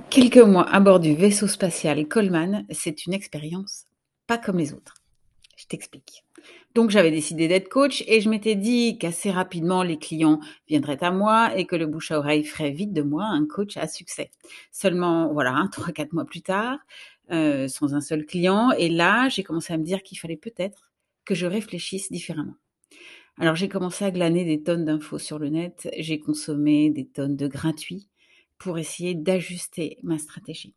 Quelques mois à bord du vaisseau spatial Coleman, c'est une expérience pas comme les autres. Je t'explique. Donc j'avais décidé d'être coach et je m'étais dit qu'assez rapidement les clients viendraient à moi et que le bouche à oreille ferait vite de moi un coach à succès. Seulement, voilà, 3-4 mois plus tard, sans un seul client, et là j'ai commencé à me dire qu'il fallait peut-être que je réfléchisse différemment. Alors j'ai commencé à glaner des tonnes d'infos sur le net, j'ai consommé des tonnes de gratuits pour essayer d'ajuster ma stratégie.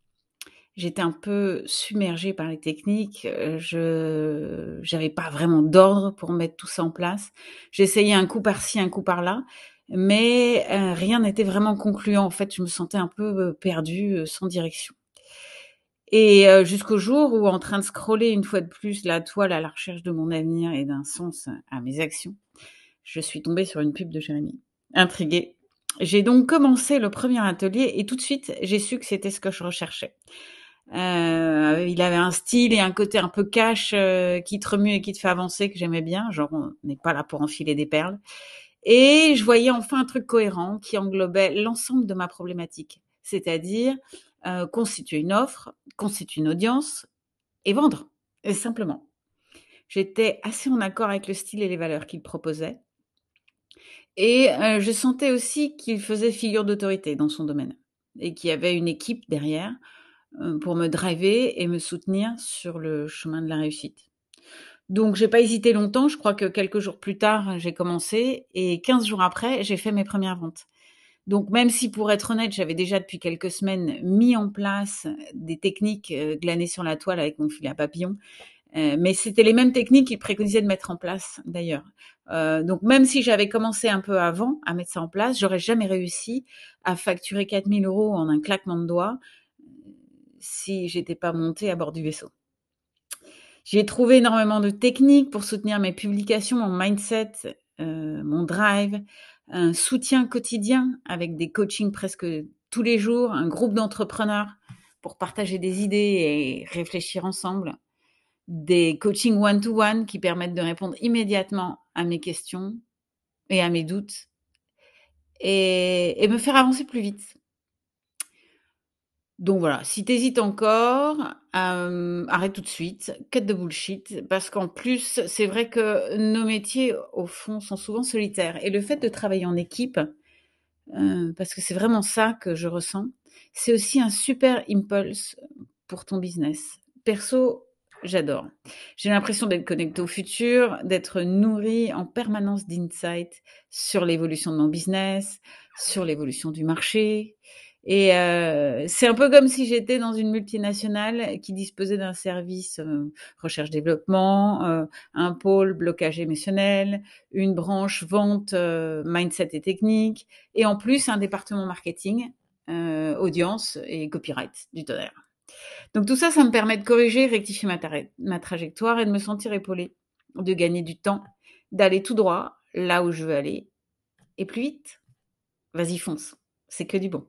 J'étais un peu submergée par les techniques, je j'avais pas vraiment d'ordre pour mettre tout ça en place. J'essayais un coup par-ci, un coup par-là, mais rien n'était vraiment concluant. En fait, je me sentais un peu, perdue, sans direction. Et jusqu'au jour où, en train de scroller une fois de plus la toile à la recherche de mon avenir et d'un sens à mes actions, je suis tombée sur une pub de Jérémy. Intriguée, j'ai donc commencé le premier atelier et tout de suite, j'ai su que c'était ce que je recherchais. Il avait un style et un côté un peu cash, qui te remue et qui te fait avancer, que j'aimais bien, genre on n'est pas là pour enfiler des perles. Et je voyais enfin un truc cohérent qui englobait l'ensemble de ma problématique, c'est-à-dire constituer une offre, constituer une audience et vendre, simplement. J'étais assez en accord avec le style et les valeurs qu'il proposait. Et je sentais aussi qu'il faisait figure d'autorité dans son domaine et qu'il y avait une équipe derrière, pour me driver et me soutenir sur le chemin de la réussite. Donc j'ai pas hésité longtemps, je crois que quelques jours plus tard, j'ai commencé et 15 jours après, j'ai fait mes premières ventes. Donc même si pour être honnête, j'avais déjà depuis quelques semaines mis en place des techniques, glanées sur la toile avec mon filet à papillons, mais c'était les mêmes techniques qu'il préconisait de mettre en place d'ailleurs. Donc même si j'avais commencé un peu avant à mettre ça en place, j'aurais jamais réussi à facturer 4 000 € en un claquement de doigts si j'étais pas montée à bord du vaisseau. J'ai trouvé énormément de techniques pour soutenir mes publications, mon mindset, mon drive, un soutien quotidien avec des coachings presque tous les jours, un groupe d'entrepreneurs pour partager des idées et réfléchir ensemble, des coachings one-to-one qui permettent de répondre immédiatement à mes questions et à mes doutes et me faire avancer plus vite. Donc voilà, si t'hésites encore, arrête tout de suite, cut de bullshit, parce qu'en plus, c'est vrai que nos métiers, au fond, sont souvent solitaires. Et le fait de travailler en équipe, parce que c'est vraiment ça que je ressens, c'est aussi un super impulse pour ton business. Perso, j'adore. J'ai l'impression d'être connectée au futur, d'être nourrie en permanence d'insights sur l'évolution de mon business, sur l'évolution du marché. Et c'est un peu comme si j'étais dans une multinationale qui disposait d'un service recherche-développement, un pôle blocage émotionnel, une branche vente, mindset et technique, et en plus un département marketing, audience et copyright du tonnerre. Donc tout ça, ça me permet de corriger, rectifier ma trajectoire et de me sentir épaulée, de gagner du temps, d'aller tout droit là où je veux aller et plus vite. Vas-y, fonce, c'est que du bon.